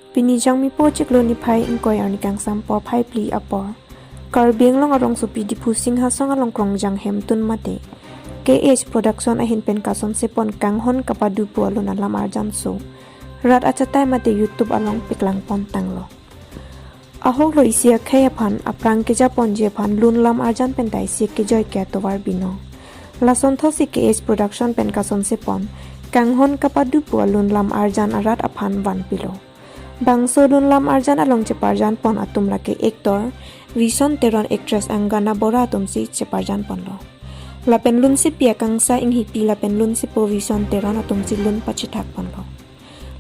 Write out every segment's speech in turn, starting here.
Pinijang mi po chiklo ni pai ingkoy arni kang sampo pai pli apor. Karbing long arong supi di pusing hasong along krongjang hemtun mate. KH production ahin pen kason sepon kanghon kapadu po alon alam arjan so. Rat achatay mate YouTube along piklang pontang lo. Ahok lo isi kaya pan aprang keja ponje pan lun lam arjan pentai si kejoy kaya towar bino. Lason tho si KH production pen kason sepon kanghon kapadu po alon lam arjan arat apan van pilo. Bangso lun lam arjan along ceparjan pon atum lake aktor Vision teron actress Anggana Bora atum si ceparjan pon lo. Lapen lun si pia kangsa ing hipi lapen lun si po Vision teron atum si lun pachitak pon lo.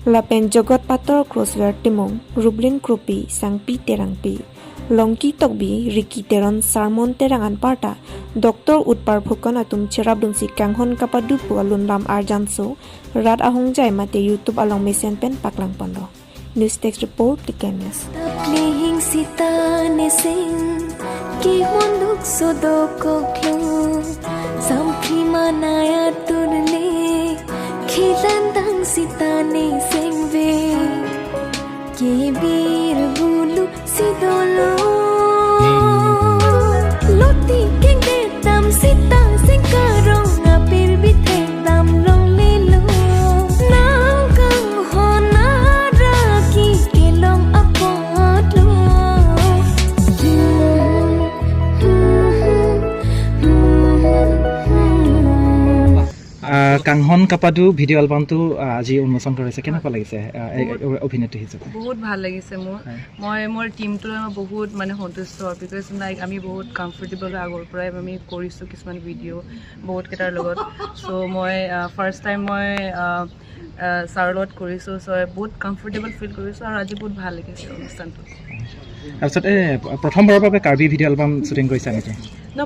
Lapen jogot pator crosswear timong Rublin Krupi Sangpi Terangpi Longki Tokbi Riki Teron Sarmon Terangan Parta Dr. Utpar Phukon atum cherabdun si kanghon kapadu po alun lam arjan so rat ahong jai mate YouTube along mesen pen paklang pon lo. News Text Report Tikenes. Playing sita ne sing ki monduk sodo koklo sampri manaya turle khilandang sita ne sing ve ke bir bulu sidolo loti king de tam sita sing karong apir bithe tam long lelo now kang hona কাংহন কাপাদু ভিডিঅ' এলবামটো আজি উন্মোচন কৰিছে কেনেকুৱা লাগিছে অভিনেত্ৰী হিচাপে বহুত ভাল লাগিছে মোৰ টিমটোৰ বহুত মানে সন্তুষ্ট বিকজ লাইক আমি বহুত কমফৰ্টেবল আগৰ পৰাই আমি কৰিছোঁ কিছুমান ভিডিঅ' বহুত কেইটাৰ লগত চ' মই ফাৰ্ষ্ট টাইম মই ছাৰৰ লগত কৰিছোঁ চ' বহুত কমফৰ্টেবল ফিল কৰিছোঁ আৰু আজি বহুত ভাল লাগিছে অনুষ্ঠানটো তাৰপিছত প্ৰথমবাৰৰ বাবে কাৰ্বি ভিডিঅ' এলবাম শ্বুটিং কৰিছা নেকি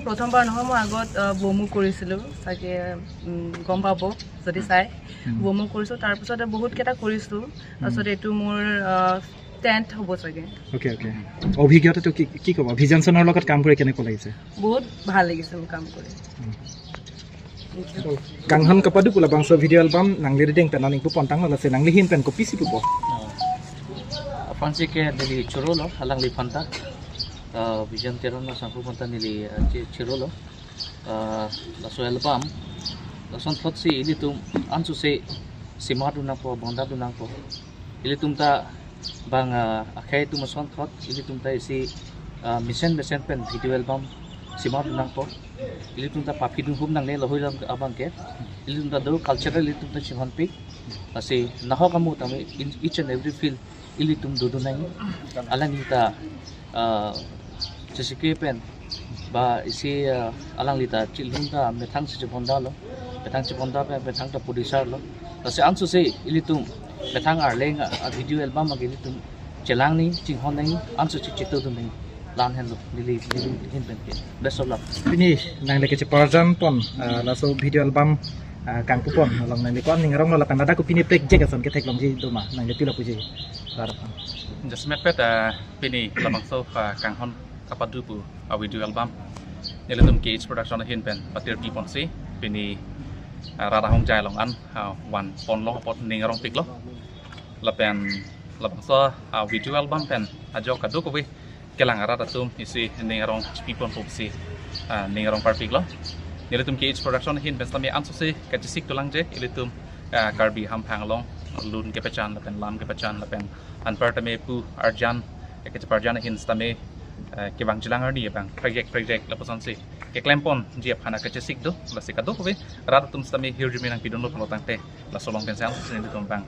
প্ৰথমবাৰ নহয় মই আগত বমু কৰিছিলোঁ চাগে গম পাব যদি চাই বমু কৰিছোঁ তাৰপিছতে বহুতকেইটা কৰিছোঁ তাৰপিছত এইটো মোৰ 10th হ'ব চাগে অ'কে অভিজ্ঞতাটো কি ক'ব ভিজনছনৰ লগত কাম কৰি কেনেকুৱা লাগিছে বহুত ভাল লাগিছে মোৰ কাম কৰি কাংহন কাপাদু পুলা বাংস ভিডিঅ' এলবাম নাংলি রেডিং পেনানিং পু পন্তাং আছে নাংলি হিন পেন কপি সি পুপো Fancy ke dari Chirolo, halang lipanta, Vision Teron na sangku panta nili Chirolo, laso album, lason thot si ilitum ansu se simadu na po, bondadu na po, ilitum ta bang akhai tu mason thot, ilitum ta isi mission pen video album simadu na po, ilitum ta papidun hum nang ne lahoy lang abang ke, ilitum ta do cultural ilitum ta chihon pi, kasi naho kamu tami each and every field ilitum dudu nai alang lita jesique pen ba isi alang lita chilhum ta methang se bonda lo methang se bonda pe methang ta producer lo tase ansu se ilitum methang arleng a video album ma ilitum chelang ni chinghon nai ansu chitu du nai lan hen lo lili hin pen ke best of luck ini nangle ke parjan pon laso video album kang pupon long nang likon ning rong la panada ku pini plek jegason ke thek long ji doma nang le pila puji Jasmet pet pini lamang so kang hon kapadu pu a video album neletum KH production hin pen patir pi pon si pini rada hong jai long an wan pon lo pot ning rong pik lo la pen lamang so video album pen ajo kadu ko we kelang rada tum isi ning rong pi pon pop si ning rong par pik lo neletum KH production hin pen stami anso si kajisik tulang je neletum karbi ham phang long lun ke pechan la pen lam ke pechan la pen an pertame pu arjan ke parjan hin stame ke bang jilang arni bang project la pasan si ke klempon jiap hana ke sik do la sikado ko we rat tum stame hirju minang pidon lo polo tang te la solong pen sang sin tum bang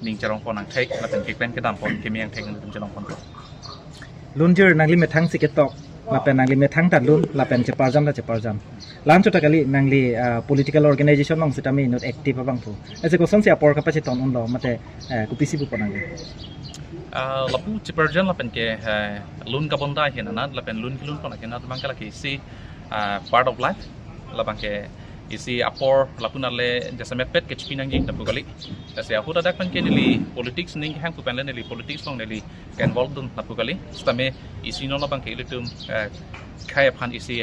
ning charong pon ang thek la pen ke pen ke dam pon ke miang thek tum charong pon lunjer nangli methang siketok lapen nangli methang tan lun lapen ceparjam lan chota kali nangli political organization long sitami not active abang pu ese ko son se apor kapasi ton on lo mate kupisi bu ponangli lapu ceparjan lapen ke lun ka bonda hinana lapen lun pon ke na bang kala ke si part of life labang ke isi apor lapuna le jasamet pet ke chpinang jing tapu kali ase ahuta dak pan ke nili politics ning hang ku panle nili politics long nili ke involved dun tapu kali stame isi no labang ke ilitum khai phan isi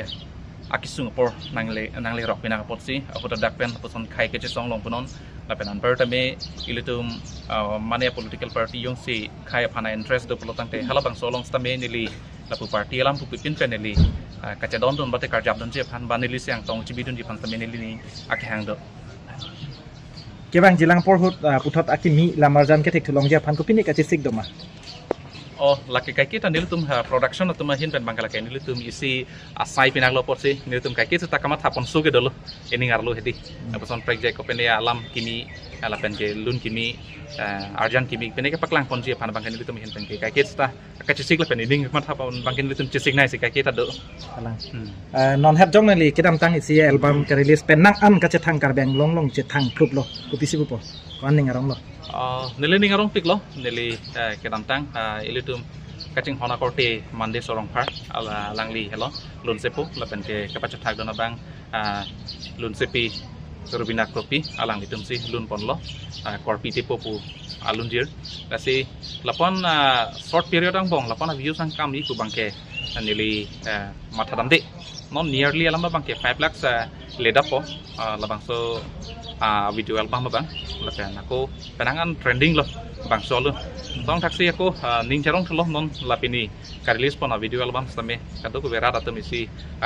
akisung apor nangle rock pina pot si ahuta dak pen poson khai ke song long punon lapen an pertame ilitum mane political party yung si kaya phana interest do pelotang te halabang solong stame nili lapu party alam pu pipin peneli kacadon don bate karjab don je phan banili siang tong chibidun di phan stame nili ni akhang do kebang jilang porhut puthot akimi lamarjan ke thek thulong ja phan kupini ka chisik doma oh laki kai kita nilitum production atuma hin pen bangkala kai nilitum isi asai pinang lo porsi nilitum kai kita takamat hapon suge dolo ini ngarlo hedi apason project ko pene alam kimi ala pen ke lun kimi arjan kimi pene ke paklang ponji pan bangkan nilitum hin pen ke kai kita ka cisik le pen ini mat hapon bangkan nilitum cisik nai si kai kita do alang non hap jong nali kedam tang isi album ke release pen nang an ka che thang kar beng long long che thang krup lo kupisi bu po kon ning arong lo nili ning arong pik lo nili kedam tang ilitum kacing hona korte mande sorong par ala langli hello lun sepo lapen ke kapachat thak dona bang lun sepi rubina kopi alang litum si lun ponlo korpi tepo pu alunjir kasi lapon short period ang bong lapon views ang kam ku bangke nili mathadam de non nearly alam bangke 5 lakhs leda po labang so video album bang lapen aku penangan trending lo bang solo tong taksi aku ning charong thlo non lapini ka release pon video album stame kadu ku vera datum isi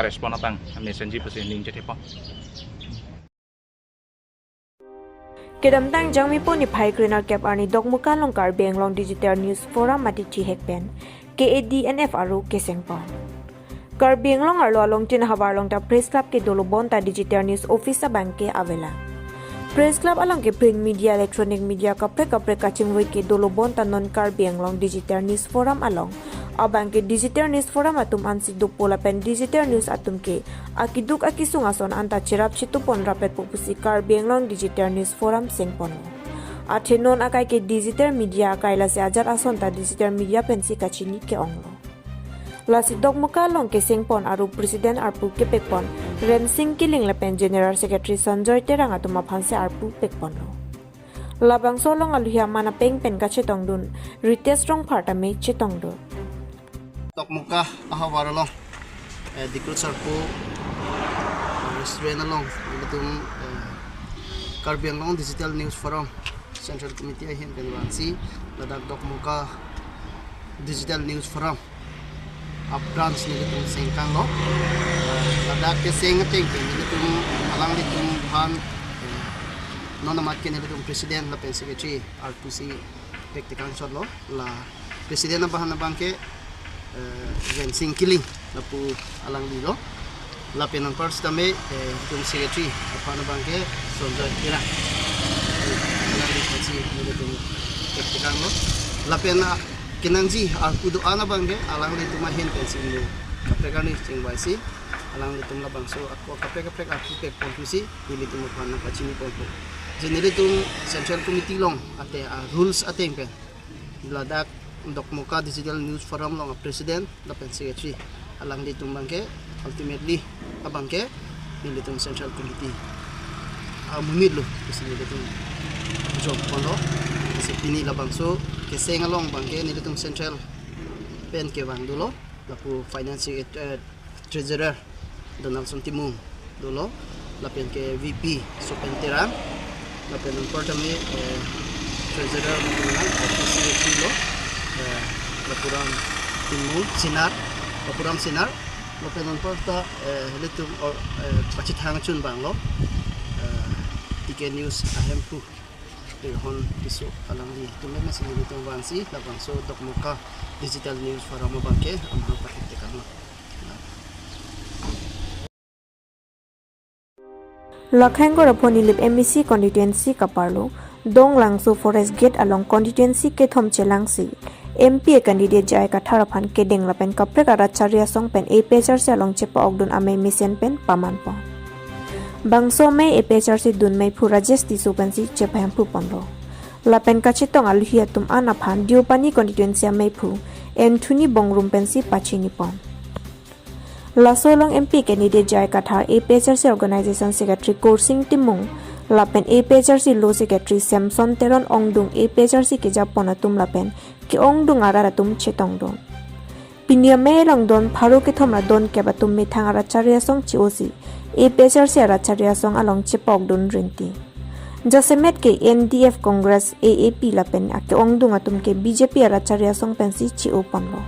respon bang messenger pasi ning jete po kedam tang jangmi po ni phai greener cap arni dogmuka longkar benglong digital news forum mati chi hekpen KADNF aru kesengpon kar benglong arlo long tin hawarlong ta press club ke dolobon ta digital news office bank ke avela Press Club alang ke print media electronic media kapre kaching wei ke dolobon ta non kar benglong digital news forum along abang ke digital news forum atum ansi dupola pen digital news atum ke akiduk akisungason anta chirap chitupon rapet popusi kar benglong digital news forum sengpon athenon akai ke digital media akaila se ajar ason ta digital media pensi kachini ke onglo lasi dogmuka long ke sengpon aru president arpu ke pekpon ren sing kiling lapen general secretary sanjoy terang atuma phanse arpu pekpon lo labang solong aluhia mana peng pen ka chetong dun ritesh rong pharta me chetong do dogmuka ahawaralong dikrut sarpu restaurant along itum karbiang long digital news forum central committee hin penwansi ladak dogmuka digital news forum branch ni tum sengkang lo ladak ke seng teng ni tum alang ni tum han nona mat ke ni tum president la pen secretary RPC tektikang shot lo la president na bahan bangke ren sing kiling la pu alang ni lo la pen ang first tame tum secretary apa na bangke sonjoy kira alang ni si ni tum tektikang lo la pen kinangji aku do ana bangge alang ni tumahin pensin lo kapre ni singwaisi alang ni tum labang so aku kapre aku pek konfusi pilih tum phana pachini ponpo jenere tum central committee long ate rules ateng pe ladak dogmuka digital news forum long president la pen secretary alang ni tum bangge ultimately abangke pilih tum central committee munid lo pisini tum job pondo sepini labang so keseng along bangke ni tum central pen ke bang dulu lapu financing treasurer Donaldson Timung dulu lapen ke VP Sopenterang lapen importantly treasurer Donald office dulu lapuram Timung sinar lapen porta litum pachit hangchun bang lo TK news ahem pu hon piso alang di tumen na sini ditong wansi labang so dogmuka digital news para mo bangke amang pakitikang Lakhang raponi lip MEC constituency kaparlo dong langso forest gate along constituency ke thomche langsi MP candidate jai katharaphan ke deng lapen kapre karacharya song pen a pechar se along chepa ogdun amai mission pen paman po bangso me a pechar se dun mai phu rajesh tisu pensi chepam phu ponlo lapen kachitong aluhia tum ana phan diopani constituency mai phu enthuni bongrum pensi pachini pon Lasolong MP candidate Jai Kathar APHRC Organization Secretary Korsing Timung Lapen APHRC Law Secretary Samson Teron Ongdung APHRC ke Japonatum Lapen ke Ongdung Araratum Chetongdong Pinia Melong Don Pharu ke Thomra Don Kebatum Mithang Aracharya Song Chiosi APHRC Aracharya Song along Chepogdun Rinti Josemet ke NDF Congress AAP lapen ake ongdung atum ke BJP aracharya song pensi chi open lo.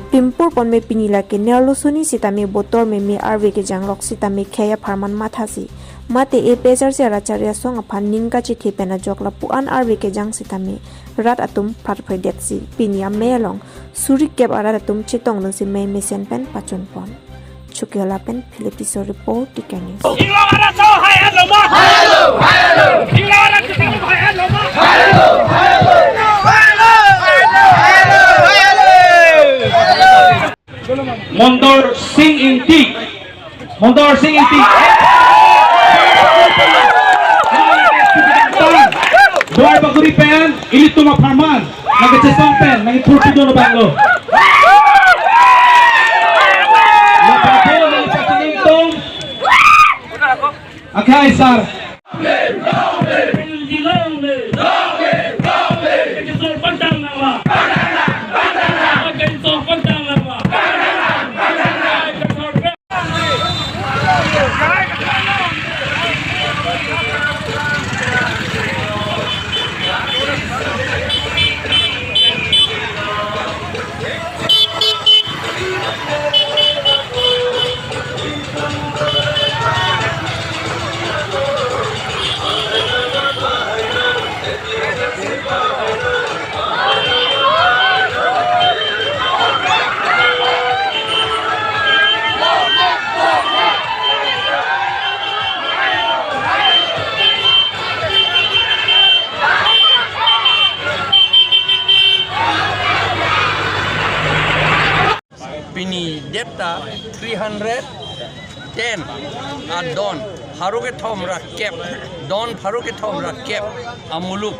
Pimpur pon me pinila ke nerlo suni sitame botor me arve ke janglok sitame khaya farman mathasi mate e pejar se aracharya song aphan ningka chi thepena jokla puan arve ke jang sitame rat atum pharphedet si pinia melong suri kep arat atum chitong lo si me mesen pen pachon pon chukela pen Philippiso report tikani Mondor Singh Intik. Doar baguri pen, ini tuma farman, nagi cesong pen, nagi purti dono banglo. Lapapo nagi pakining tong. Akai sar. Pini depta 310 don haruke thom ra kep don haruke thom ra kep amuluk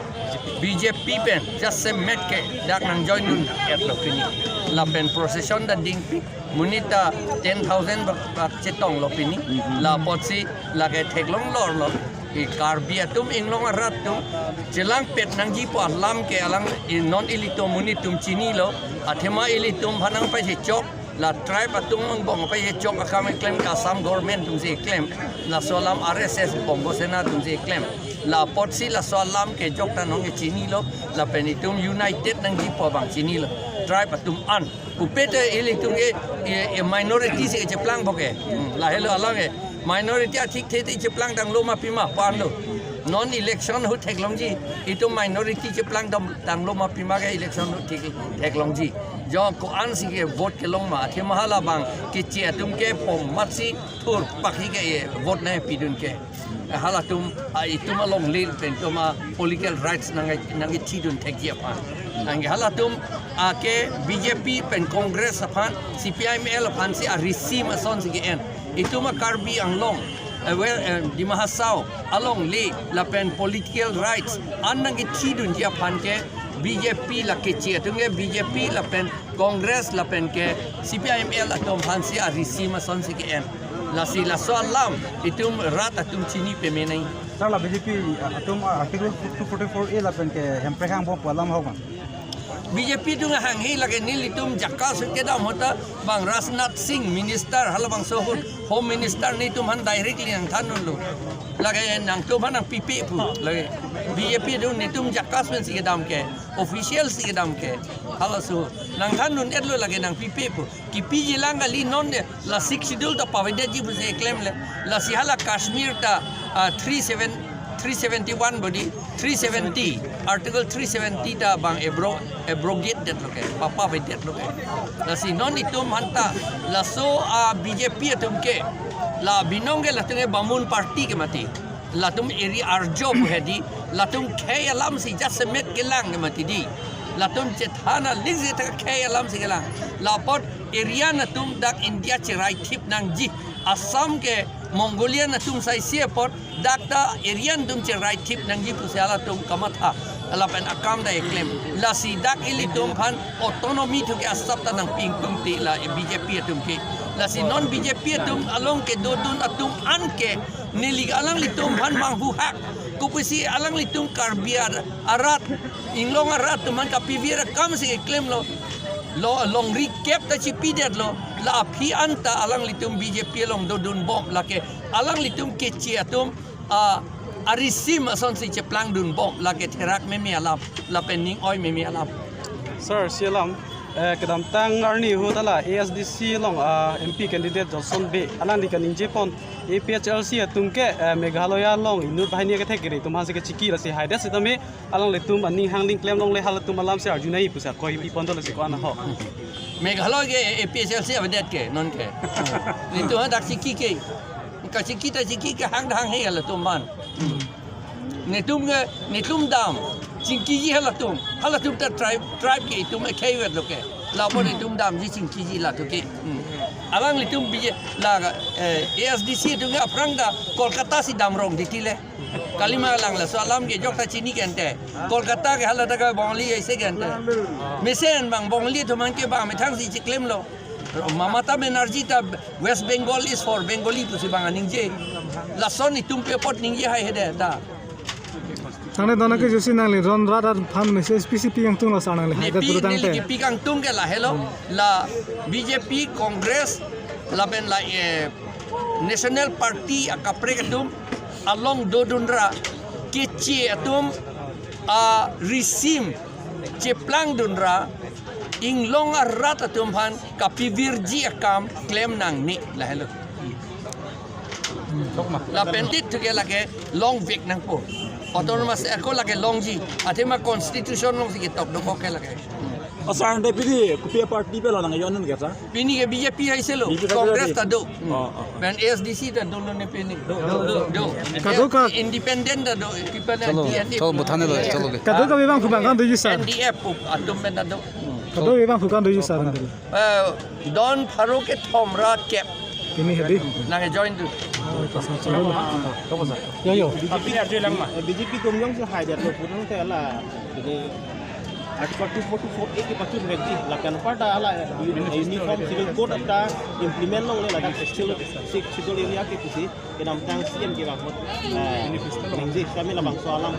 BJP pen just se met ke dak nang join nun et lo pini la pen procession da ding pi munita 10,000 bak chetong lo pini la potsi la ke theklong lor lo i karbia tum inglong arat tum jelang pet nang ji po lam ke alang non ilito munitum chini lo athema ilitum hanang pa se chok la tribe atung mang bong pa ye chok akam claim ka sam government tum se claim la solam RSS bongo sena tum se claim la potsi la solam ke jok ta nong chini lo la penitum united nang ji po bang chini lo tribe atum an upete ilitum e minority se je plang boke la hello alang e minority athik the je plang dang lo ma pima pan lo non election hu theklong ji itu minority je plang dang lo ma pima ke election hu theklong ji जो को आंसी के वोट के लोग में थे महाला बांग कि चे तुम के पोम मत्सी थुर पखी के ये वोट नहीं पीडुन के हाला तुम तुम लोग लीड पेन तुम पॉलिटिकल राइट्स नंगे चीडुन थेकिया पान नंगे हाला तुम आके बीजेपी पेन कांग्रेस अपन CPIML अपन से रिसीव मसन से के एन इतुम कार्बी Anglong di mahasau along le la pen political rights anang chidun dia pan ke BJP la ke chia tunge BJP la pen Congress la pen ke CPIML atom hansi a risima son si ke en la si la so alam itum rat atum chini pe menai sar la BJP atom article 244A la pen ke hemprehang bo palam hoga BJP tu hang hi lagi nil itum jakka sute da hota bang Rajnath Singh minister hal bang sohut home minister ni tum han directly ang thanun lo lagi nang tu han ang PP pu lagi BJP tu ni tum jakka sen si dam ke official si dam ke halasu nang thanun etlo lagi nang PP pu ki PG lang ali non la 6 schedule ta pavide ji bu se claim le la si hala Kashmir ta 371 body 370 article 370 ta bang abrogate det loke papa ve det loke la si non itum hanta la so BJP atum ke la binonge la tunge bamun party ke mati la tum eri arjo hedi la tum khay alam si just met kelang ke mati di la tum chethana ligze ta khay alam si kelang la pot area na tum dak India chirai thip nang ji Assam ke Mongolia na tum sai siapot dakta area tum chirai thip nang ji pusala tum kamatha ala pen akam da claim la si dak ili tum phan autonomy thu ke asap ta nang ping tum ti la BJP tum ke la si non BJP tum along ke dodun atum an ke nili alang li tum phan mang hu hak kupisi alang li tum karbiar arat inglong arat tum man ka pivira kam si claim lo long recap ta chipi det lo la phi anta alang li tum BJP long dodun bom la ke alang li tum ke chi atum arisim ason si ceplang dun bom lagi terak memi alam la pening oi memi alam Sir, sialam. Kedam tang arni hu tala ASDC long MP candidate Johnson B. Alang di kaning Jepon APHLC tungke Meghalaya long inur bahini ke thekiri tumhan se ke chiki rasi haida se tame alang le tum ani hangling claim long le halat tum alam se arjunai pusa koi ipon to le se ko ana ho. Meghalaya ke APHLC abedet ke non ke itu hendak chiki ke ka chiki ta chiki ke hang he ala tumban netum dam chingki ji halatum ta tribe ke tum e khayet lo ke la bo netum dam ji chingki ji la to ke alang litum bije la ASDC tu nga prangda Kolkata si damrong ditile kalima lang la salam ke jok ta chini kente Kolkata ke halata ka bongli aise kente mesen bang bongli to man ke ba me thang si chiklem lo Mamata Banerjee ta West Bengal is for Bengali tu si bang ningje la son itum pe pot ningje hai hede ta Sana dona ke josi nang le ron radar pham ne SPCP yang tung la sana le haida Nepi turutang te niliki pikang tung ke la hello la BJP Congress la ben la National Party akapre ketum along dodunra keci atum resim ceplang dunra ing long arat atum han kapivirji akam claim nang ni la hello la pentit tu ke la ke long vik nang po autonomous ako la ke long ji athema constitution long si tok do ko ke la ke Asar de pidi kupia party pe lo nang yon ke sa. Pini ke BJP hai selo Congress ta do. Ben ASDC ta do ne pini. Do. Kado ka Independent ta do people chalo muthane lo chalo le kado ka bang khubang kan doji sa NDF atum ben ta do. kado bang khukan doji sa ran Don Farouk Thomra Kep kini hedi nang join tu. yo BJP tumyong se haida lo purang te ala Article 244A के पचुन व्यक्ति लाकन पाटा आला uniform civil code अपना इंप्लीमेंट लोग ले लगा शेड्यूल एरिया के कुछ के नाम तंग सीएम के बात निंजे शामिल बंग सोलम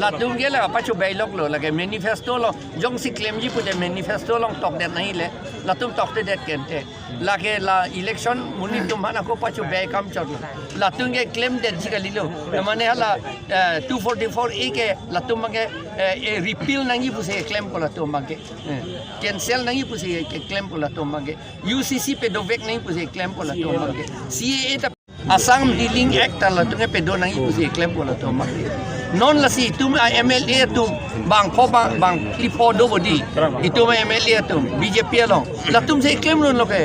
La tung ke la pachu bailok lo lage manifesto lo jong si claim ji pute manifesto long tok det nahi le la tum tok te det kente la ke la election muni tum hana ko pachu bay kam chot la tung ke claim det ji galilo mane hala 244 ke la tum ke repeal nangi puse claim ko la tum ke cancel nangi puse ke claim ko la tum ke UCC pe do vek nahi puse claim ko la tum ke CAA ta Assam Dealing Act la tung pe do nangi puse claim ko la tum ke non la si tum MLA tum bang pho bang lipo do bodi itu MLA tum BJP long la tum se claim non lo ke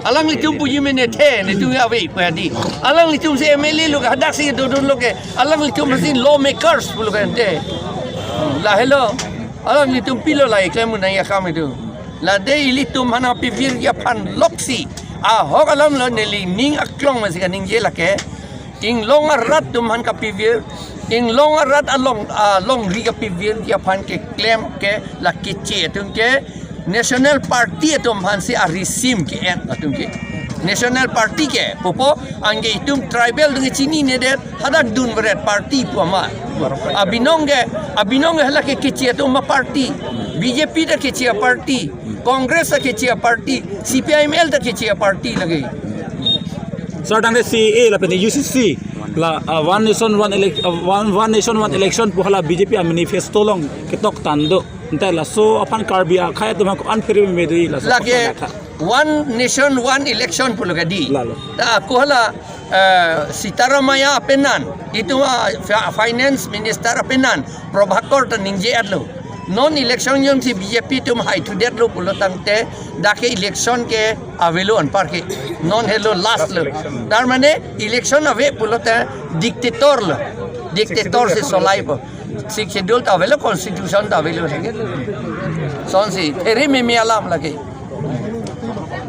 alang li tum puji mene the ne tu ya ve padi alang li tum se MLA lo hadak se do lo ke alang li tum sin lawmakers lo ke te la hello alang li tum pilo la claim na ya kam itu la de li tum hana pi vir ya pan loksi hok alam lo ne li ning aklong ma se ka ning je la ke ing long rat tum han ka pi vir ing long rat along long riga pivir dia pan ke claim ke la kichi tung ke national party tum han si arisim ke en tung ke national party ke popo ange itum tribal dung chini ne det hadak dun beret party pu ama abinong hala ke kichi tum ma party BJP da kichi party Congress da kichi party CPIML da kichi party lagi Sir dang de CA la pe UCC la one nation one election puhala BJP a manifesto long ketok tando nta la so apan karbia khaya tuma ko unfair me dei la so lagi one nation one election pulugadi ta kuhala Sitaramaya penan itu finance minister penan Prabhakar ta ningje atlo non election yang si BJP tum hai to det lo pulotang te dake election ke avelo an par ke non hello last lo dar mane election ave pulota dictator se solai po si schedule ta avelo constitution ta avelo son si tere me alam lage